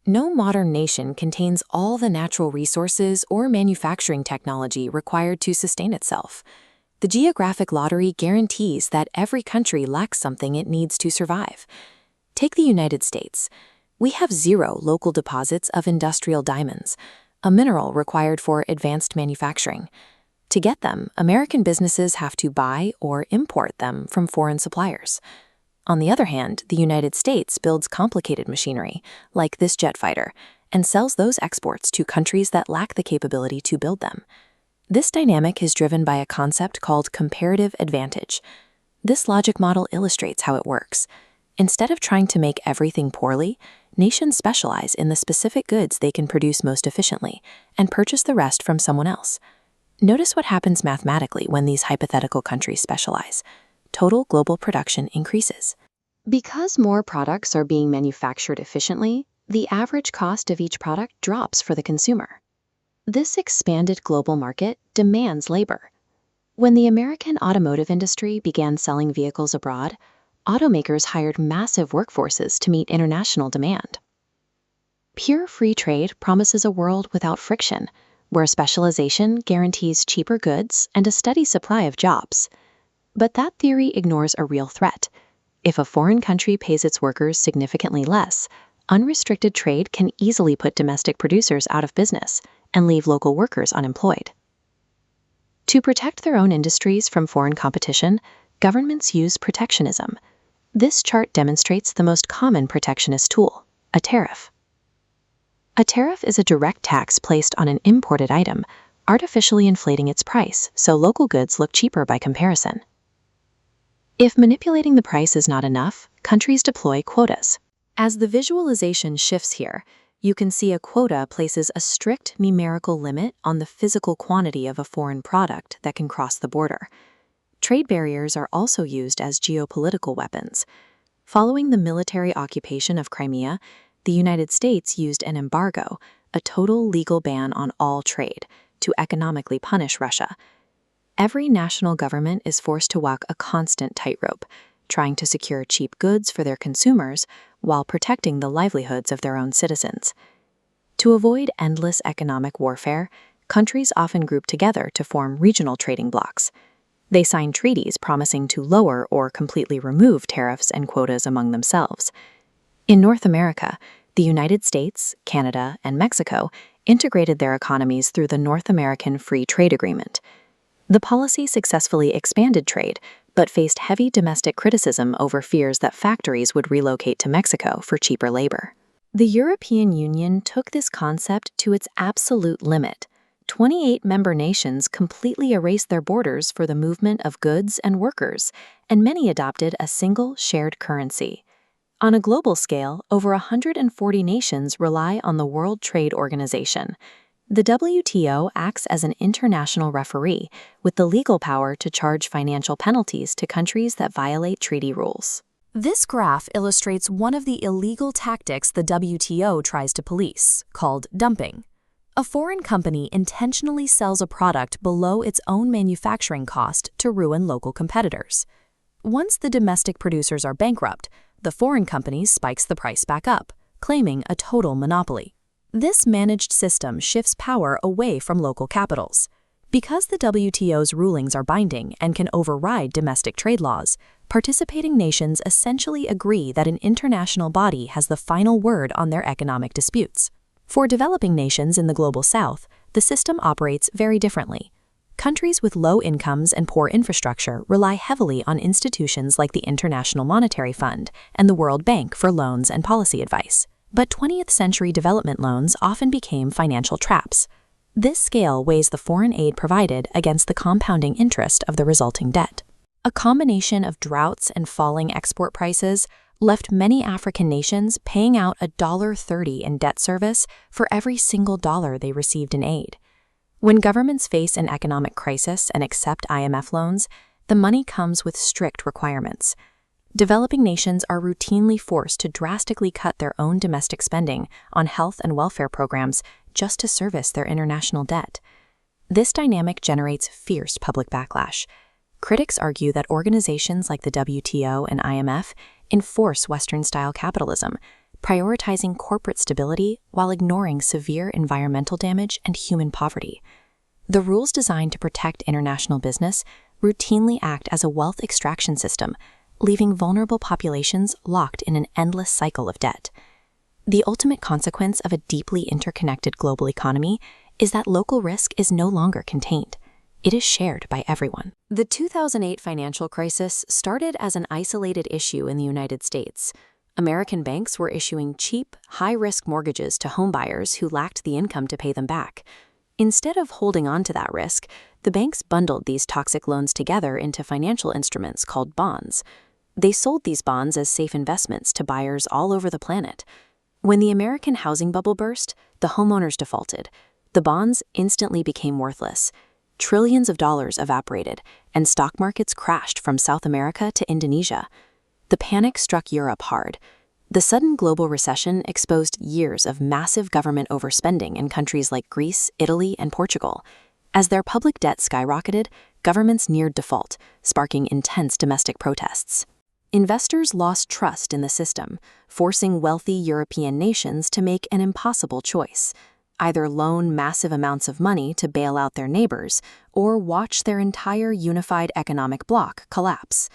No modern nation contains all the natural resources or manufacturing technology required to sustain itself. The geographic lottery guarantees that every country lacks something it needs to survive. Take the United States. We have 0 local deposits of industrial diamonds, a mineral required for advanced manufacturing. To get them, American businesses have to buy or import them from foreign suppliers. On the other hand, the United States builds complicated machinery, like this jet fighter, and sells those exports to countries that lack the capability to build them. This dynamic is driven by a concept called comparative advantage. This logic model illustrates how it works. Instead of trying to make everything poorly, nations specialize in the specific goods they can produce most efficiently and purchase the rest from someone else. Notice what happens mathematically when these hypothetical countries specialize. Total global production increases. Because more products are being manufactured efficiently, the average cost of each product drops for the consumer. This expanded global market demands labor. When the American automotive industry began selling vehicles abroad, automakers hired massive workforces to meet international demand. Pure free trade promises a world without friction, where specialization guarantees cheaper goods and a steady supply of jobs. But that theory ignores a real threat. If a foreign country pays its workers significantly less, unrestricted trade can easily put domestic producers out of business and leave local workers unemployed. To protect their own industries from foreign competition, governments use protectionism. This chart demonstrates the most common protectionist tool, a tariff. A tariff is a direct tax placed on an imported item, artificially inflating its price so local goods look cheaper by comparison. If manipulating the price is not enough, countries deploy quotas. As the visualization shifts here, you can see a quota places a strict numerical limit on the physical quantity of a foreign product that can cross the border. Trade barriers are also used as geopolitical weapons. Following the military occupation of Crimea, the United States used an embargo, a total legal ban on all trade, to economically punish Russia. Every national government is forced to walk a constant tightrope, trying to secure cheap goods for their consumers while protecting the livelihoods of their own citizens. To avoid endless economic warfare, countries often group together to form regional trading blocs. They sign treaties promising to lower or completely remove tariffs and quotas among themselves. In North America, the United States, Canada, and Mexico integrated their economies through the North American Free Trade Agreement. The policy successfully expanded trade, but faced heavy domestic criticism over fears that factories would relocate to Mexico for cheaper labor. The European Union took this concept to its absolute limit. 28 member nations completely erased their borders for the movement of goods and workers, and many adopted a single shared currency. On a global scale, over 140 nations rely on the World Trade Organization. The WTO acts as an international referee with the legal power to charge financial penalties to countries that violate treaty rules. This graph illustrates one of the illegal tactics the WTO tries to police, called dumping. A foreign company intentionally sells a product below its own manufacturing cost to ruin local competitors. Once the domestic producers are bankrupt, the foreign company spikes the price back up, claiming a total monopoly. This managed system shifts power away from local capitals. Because the WTO's rulings are binding and can override domestic trade laws, participating nations essentially agree that an international body has the final word on their economic disputes. For developing nations in the Global South, the system operates very differently. Countries with low incomes and poor infrastructure rely heavily on institutions like the International Monetary Fund and the World Bank for loans and policy advice. But 20th century development loans often became financial traps. This scale weighs the foreign aid provided against the compounding interest of the resulting debt. A combination of droughts and falling export prices left many African nations paying out $1.30 in debt service for every single dollar they received in aid. When governments face an economic crisis and accept IMF loans, the money comes with strict requirements. Developing nations are routinely forced to drastically cut their own domestic spending on health and welfare programs just to service their international debt. This dynamic generates fierce public backlash. Critics argue that organizations like the WTO and IMF enforce Western-style capitalism, prioritizing corporate stability while ignoring severe environmental damage and human poverty. The rules designed to protect international business routinely act as a wealth extraction system, leaving vulnerable populations locked in an endless cycle of debt. The ultimate consequence of a deeply interconnected global economy is that local risk is no longer contained. It is shared by everyone. The 2008 financial crisis started as an isolated issue in the United States. American banks were issuing cheap, high-risk mortgages to homebuyers who lacked the income to pay them back. Instead of holding on to that risk, the banks bundled these toxic loans together into financial instruments called bonds. They sold these bonds as safe investments to buyers all over the planet. When the American housing bubble burst, the homeowners defaulted. The bonds instantly became worthless. Trillions of dollars evaporated, and stock markets crashed from South America to Indonesia. The panic struck Europe hard. The sudden global recession exposed years of massive government overspending in countries like Greece, Italy, and Portugal. As their public debt skyrocketed, governments neared default, sparking intense domestic protests. Investors lost trust in the system, forcing wealthy European nations to make an impossible choice: either loan massive amounts of money to bail out their neighbors or watch their entire unified economic bloc collapse.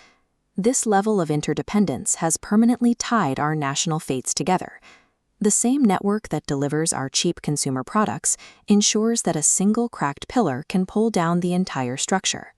This level of interdependence has permanently tied our national fates together. The same network that delivers our cheap consumer products ensures that a single cracked pillar can pull down the entire structure.